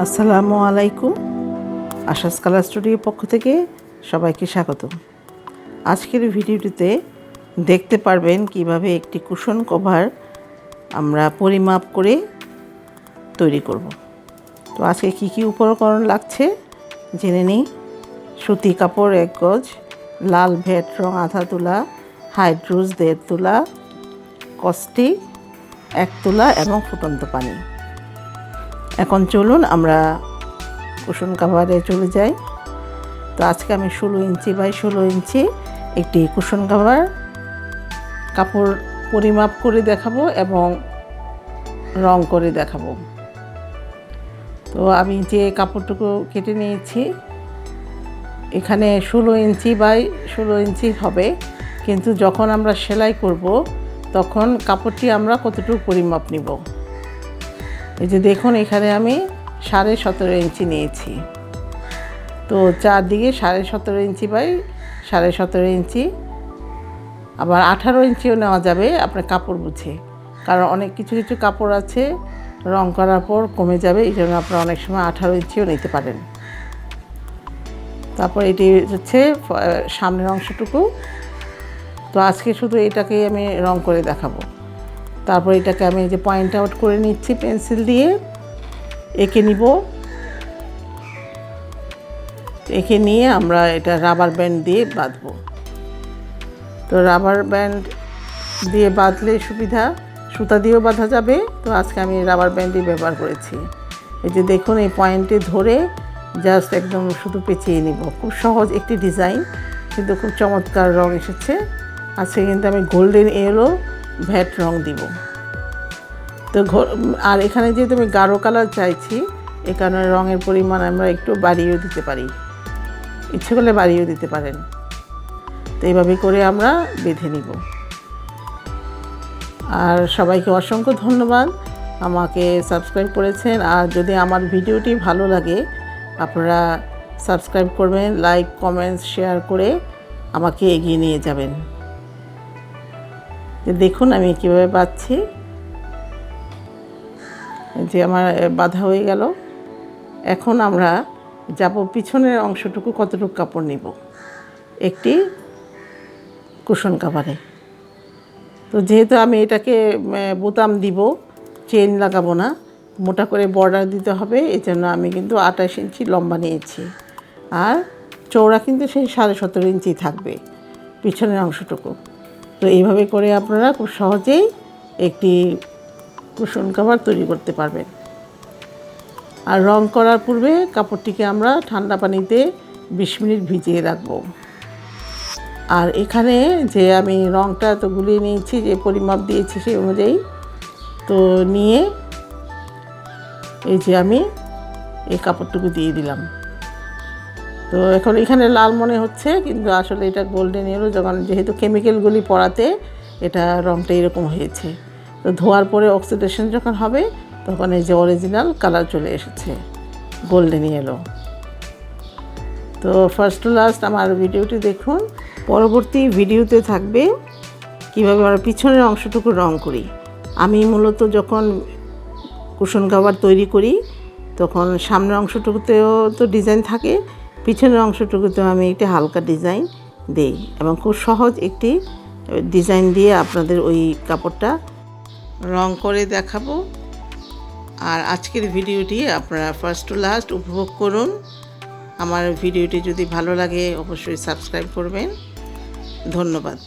আসসালামু আলাইকুম। আশাস কালার স্টুডিওর পক্ষ থেকে সবাইকে স্বাগত। আজকের ভিডিওটিতে দেখতে পারবেন কিভাবে একটি কুশন কভার আমরা পরিমাপ করে তৈরি করব। তো আজকে কি কি উপকরণ লাগছে জেনে নিই। সুতি কাপড় 1 গজ, লাল ভেট রং আধা তোলা, হাইড্রোজ 1.5 তোলা, কস্টিক 1 তোলা এবং ফুটন্ত পানি। এখন চলুন আমরা কুশন কাভারে চলে যাই। তো আজকে আমি 16 ইঞ্চি বাই 16 ইঞ্চি একটি কুশন কাভার কাপড় পরিমাপ করে দেখাবো এবং রং করে দেখাবো। তো আমি যে কাপড়টুকু কেটে নিয়েছি এখানে 16 ইঞ্চি বাই 16 ইঞ্চি হবে, কিন্তু যখন আমরা সেলাই করব তখন কাপড়টি আমরা কতটুকু পরিমাপ নিব। এই যে দেখুন এখানে আমি 17.5 ইঞ্চি নিয়েছি। তো চারদিকে 17.5 ইঞ্চি বাই 17.5 ইঞ্চি, আবার 18 ইঞ্চিও নেওয়া যাবে আপনার কাপড় বুঝে, কারণ অনেক কিছু কিছু কাপড় আছে রং করার পর কমে যাবে, এই জন্য আপনারা অনেক সময় 18 ইঞ্চিও নিতে পারেন। তারপর এটি হচ্ছে সামনের অংশটুকু। তো আজকে শুধু এটাকেই আমি রং করে দেখাবো। তারপর এটাকে আমি যে পয়েন্ট আউট করে নিচ্ছি পেন্সিল দিয়ে, এঁকে নিব। এঁকে নিয়ে আমরা এটা রাবার ব্যান্ড দিয়ে বাঁধবো। তো রাবার ব্যান্ড দিয়ে বাঁধলে সুবিধা, সুতা দিয়েও বাঁধা যাবে। তো আজকে আমি রাবার ব্যান্ডই ব্যবহার করেছি। এই যে দেখুন এই পয়েন্টে ধরে জাস্ট একদম শুধু পেঁচিয়ে নিব। খুব সহজ একটি ডিজাইন, কিন্তু খুব চমৎকার রং এসেছে। আজকে কিন্তু আমি গোল্ডেন ইয়েলো ভ্যাট রং দিব। তো আর এখানে যেহেতু আমি গাঢ় কালার চাইছি, এই কারণে রঙের পরিমাণ আমরা একটু বাড়িয়েও দিতে পারি, ইচ্ছে করলে বাড়িয়েও দিতে পারেন। তো এইভাবে করে আমরা বেঁধে নিব। আর সবাইকে অসংখ্য ধন্যবাদ আমাকে সাবস্ক্রাইব করেছেন। আর যদি আমার ভিডিওটি ভালো লাগে আপনারা সাবস্ক্রাইব করবেন, লাইক কমেন্টস শেয়ার করে আমাকে এগিয়ে নিয়ে যাবেন। দেখুন আমি কীভাবে বাঁধছি। যে আমার বাঁধা হয়ে গেল। এখন আমরা যাব পিছনের অংশটুকু কতটুকু কাপড় নিব একটি কুশন কাভারে। তো যেহেতু আমি এটাকে বোতাম দিব, চেন লাগাবো না, মোটা করে বর্ডার দিতে হবে, এই জন্য আমি কিন্তু 28 ইঞ্চি লম্বা নিয়েছি। আর চওড়া কিন্তু সেই 17.5 ইঞ্চি থাকবে পিছনের অংশটুকু। তো এইভাবে করে আপনারা খুব সহজেই একটি কুশন কাভার তৈরি করতে পারবেন। আর রং করার পূর্বে কাপড়টিকে আমরা ঠান্ডা পানিতে 20 মিনিট ভিজিয়ে রাখব। আর এখানে যে আমি রংটা তো গুলিয়ে নিয়েছি, যে পরিমাপ দিয়েছি সেই অনুযায়ী, তো নিয়ে এই যে আমি এই কাপড়টুকু দিয়ে দিলাম। তো এখন এখানে লাল মনে হচ্ছে, কিন্তু আসলে এটা গোল্ডেন ইয়েলো, যখন যেহেতু কেমিক্যালগুলি পড়াতে এটা রংটা এরকম হয়েছে। তো ধোয়ার পরে অক্সিডেশন যখন হবে তখন এই যে অরিজিনাল কালার চলে এসেছে গোল্ডেন ইয়েলো। তো ফার্স্ট টু লাস্ট আমার ভিডিওটি দেখুন। পরবর্তী ভিডিওতে থাকবে কীভাবে আমরা পিছনের অংশটুকু রং করি। আমি মূলত যখন কুশন কাভার তৈরি করি তখন সামনের অংশটুকুতেও তো ডিজাইন থাকে, পিছনের অংশটুকুতেও আমি একটি হালকা ডিজাইন দেই এবং খুব সহজ একটি ডিজাইন দিয়ে আপনাদের ওই কাপড়টা রং করে দেখাবো। আর আজকের ভিডিওটি আপনারা ফার্স্ট টু লাস্ট উপভোগ করুন। আমার ভিডিওটি যদি ভালো লাগে অবশ্যই সাবস্ক্রাইব করবেন। ধন্যবাদ।